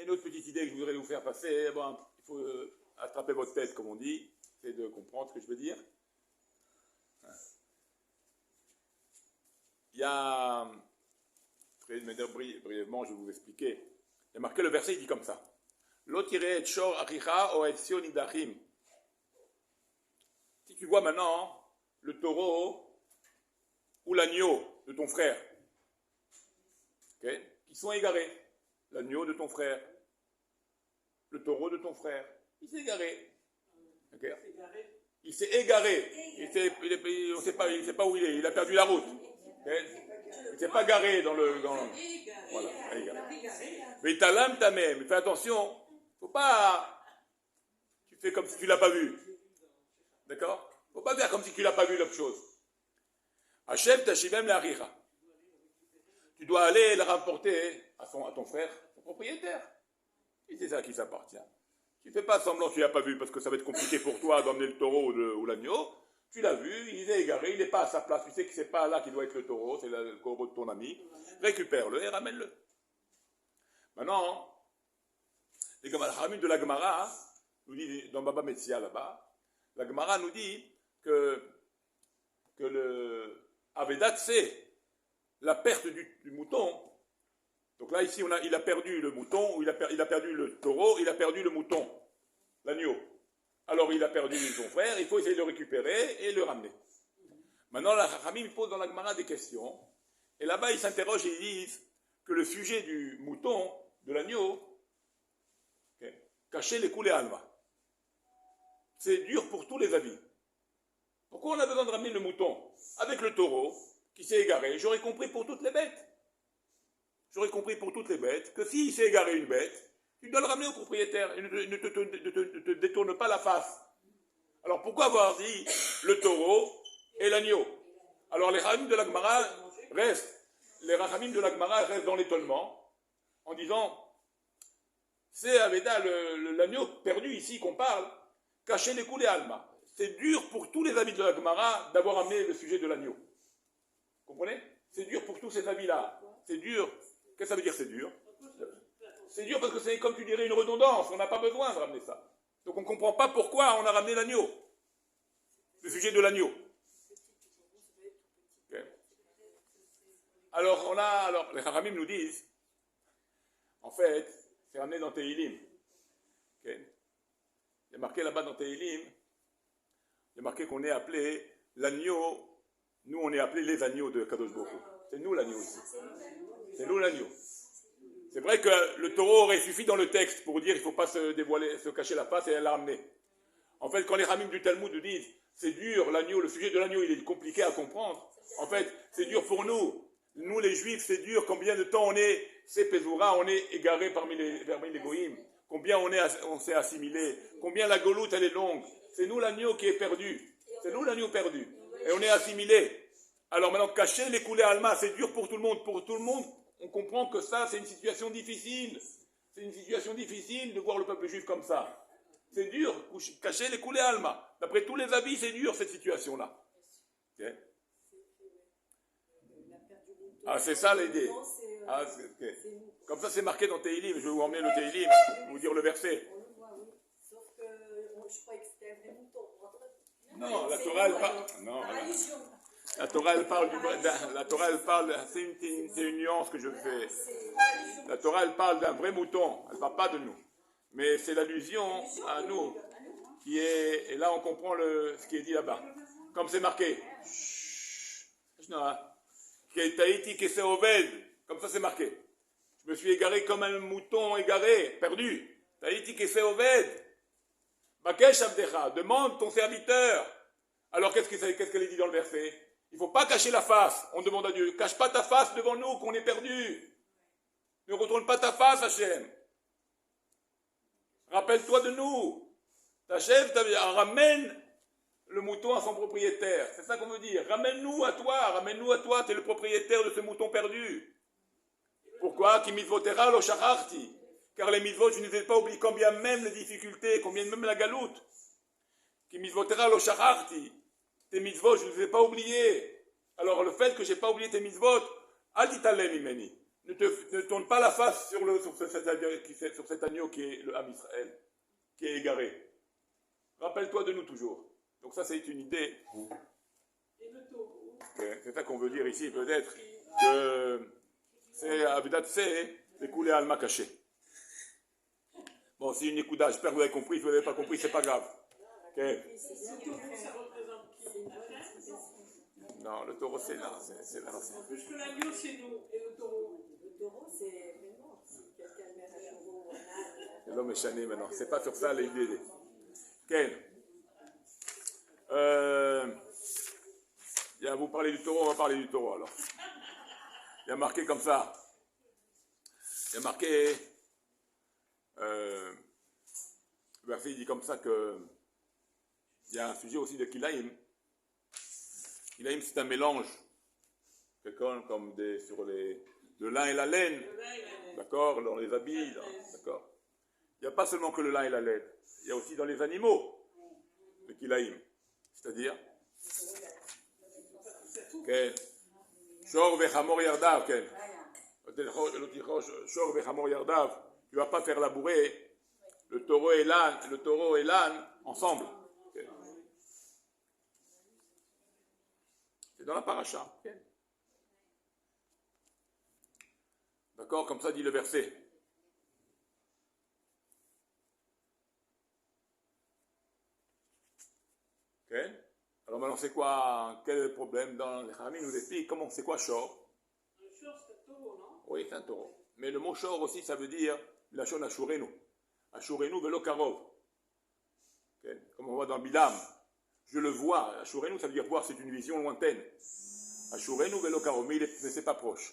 a une autre petite idée que je voudrais vous faire passer. Bon, il faut attraper votre tête, comme on dit. C'est de comprendre ce que je veux dire. Il y a, brièvement, je vais vous expliquer. Il y a marqué le verset, il dit comme ça. L'otire chor achicha o nidachim. Si tu vois maintenant le taureau ou l'agneau de ton frère, okay, qui sont égarés, l'agneau de ton frère, le taureau de ton frère, il s'est égaré. Okay. Il s'est égaré. On ne sait pas où il est. Il a perdu la route. Okay. Il ne s'est pas garé dans le... Voilà, égaré. Mais ta lame, ta mère. Mais fais attention. Faut pas... Tu fais comme si tu ne l'as pas vu. D'accord? Faut pas faire comme si tu ne l'as pas vu l'autre chose. Hachem tashivem la rira. Tu dois aller le rapporter à ton frère, son propriétaire. Et c'est ça qui s'appartient. Tu ne fais pas semblant que tu ne l'as pas vu parce que ça va être compliqué pour toi d'emmener le taureau ou l'agneau. Tu l'as vu, il est égaré, il n'est pas à sa place. Tu sais que ce n'est pas là qu'il doit être le taureau, c'est le taureau de ton ami. Récupère-le et ramène-le. Maintenant, les Gamarahamim de la Gemara nous dit, dans Baba Metzia là-bas, la Gemara nous dit que le Avedat, c'est la perte du mouton. Donc là, ici, il a perdu le mouton, il a perdu le taureau, il a perdu le mouton, l'agneau. Alors, il a perdu son frère, il faut essayer de le récupérer et le ramener. Maintenant, la Chachamim pose dans la Gemara des questions, et là-bas, ils s'interrogent et ils disent que le sujet du mouton, de l'agneau, cacher les coulées alma. C'est dur pour tous les habits. Pourquoi on a besoin de ramener le mouton avec le taureau qui s'est égaré? J'aurais compris pour toutes les bêtes. J'aurais compris pour toutes les bêtes que s'il s'est égaré une bête, tu dois le ramener au propriétaire et ne te détourne pas la face. Alors pourquoi avoir dit le taureau et l'agneau? Alors les rachamim de la Gemara restent dans l'étonnement en disant c'est Aveda l'agneau perdu ici qu'on parle, cacher les coulées alma. C'est dur pour tous les amis de la Gemara d'avoir amené le sujet de l'agneau. Vous comprenez? C'est dur pour tous ces amis-là. C'est dur. Qu'est-ce que ça veut dire c'est dur? C'est dur parce que c'est comme tu dirais une redondance. On n'a pas besoin de ramener ça. Donc on ne comprend pas pourquoi on a ramené l'agneau. Le sujet de l'agneau. Okay. Alors les Haramim nous disent, en fait, c'est ramené dans Tehilim. Okay. Il y a marqué là-bas dans Tehilim, il y a marqué qu'on est appelé l'agneau. Nous, on est appelé les agneaux de Kadosh Baruch Hu. C'est nous l'agneau ici. C'est nous l'agneau. C'est vrai que le taureau aurait suffi dans le texte pour dire qu'il ne faut pas se dévoiler, se cacher la face et la ramener. En fait, quand les Ramim du Talmud nous disent c'est dur, l'agneau, le sujet de l'agneau, il est compliqué à comprendre. En fait, c'est dur pour nous. Nous, les Juifs, c'est dur. Combien de temps on est, c'est Pézoura, on est égaré parmi les Goïms. Combien on s'est assimilé. Combien la goloute, elle est longue. C'est nous l'agneau qui est perdu. C'est nous l'agneau perdu. Et on est assimilé. Alors maintenant, cacher les coulées alma, c'est dur pour tout le monde. Pour tout le monde, on comprend que ça, c'est une situation difficile. C'est une situation difficile de voir le peuple juif comme ça. C'est dur, cacher les coulées alma. D'après tous les avis, c'est dur cette situation-là. Okay. Ah, c'est ça l'idée. Ah, okay. Comme ça, c'est marqué dans Tehilim. Je vais vous emmener le Tehilim, vous dire le verset. On le voit, oui. Sauf que je croyais que c'était un vrai mouton. Non, la Torah, elle parle. Non, la Torah, elle parle. C'est une nuance que je fais. La Torah, elle parle d'un vrai mouton. Elle ne parle pas de nous. Mais c'est l'allusion à nous qui est. Et là, on comprend ce qui est dit là-bas. Comme c'est marqué. Comme ça, c'est marqué. Je me suis égaré comme un mouton égaré, perdu. Taïti Keseoved. Bakesh Abdecha, demande ton serviteur. Alors qu'est-ce qu'elle dit dans le verset? Il ne faut pas cacher la face. On demande à Dieu, cache pas ta face devant nous qu'on est perdu. Ne retourne pas ta face, Hachem. Rappelle-toi de nous. Hachem, ramène le mouton à son propriétaire. C'est ça qu'on veut dire. Ramène-nous à toi, tu es le propriétaire de ce mouton perdu. Pourquoi? Ki mitzvotera lo shacharti. Car les mitzvot, je ne les ai pas oubliés, combien même les difficultés, combien même la galoute. Qui mitzvotera lo shacharti. Tes mitzvot, je ne les ai pas oubliés. Alors le fait que je n'ai pas oublié tes mitzvot, al titalem imeni. Ne tourne pas la face sur cet agneau qui est le Ham Israël, qui est égaré. Rappelle-toi de nous toujours. Donc ça, c'est une idée. C'est ça qu'on veut dire ici, peut-être, que c'est Avidat c'est écoulé à Alma caché. Bon, si une écouda, j'espère que vous avez compris. Si vous n'avez pas compris, c'est pas grave. Okay. Non, le taureau, c'est là. C'est là. Parce que l'agneau, c'est nous, et le taureau. Le taureau, c'est vraiment, si quelqu'un met un taureau ou un âne. L'homme est chané maintenant. C'est pas sur ça l'idée. Quel vous parlez du taureau, on va parler du taureau alors. Il y a marqué comme ça. Il y a marqué. Le verset il dit comme ça que. Il y a un sujet aussi de Kilaïm. Kilaïm, c'est un mélange. Comme sur le lin et la laine. D'accord, dans les habits. D'accord. Il n'y a pas seulement que le lin et la laine. Il y a aussi dans les animaux le Kilaïm. C'est-à-dire. Shor vechamor yardav. Shor vechamor yardav. Tu ne vas pas faire labourer le taureau et l'âne ensemble. Okay. C'est dans la paracha. Okay. D'accord, comme ça dit le verset. Okay. Alors maintenant, c'est quoi? Quel est le problème dans les Khamim nous explique comment c'est quoi shor? Le shor, c'est un taureau, non? Oui, c'est un taureau. Mais le mot shor aussi, ça veut dire la shon ashurenu. Ashurenu velo karov. Okay. Comme on voit dans Bilam. Je le vois. Ashurenu, ça veut dire voir, c'est une vision lointaine. Ashurenu velo karov, mais c'est pas proche.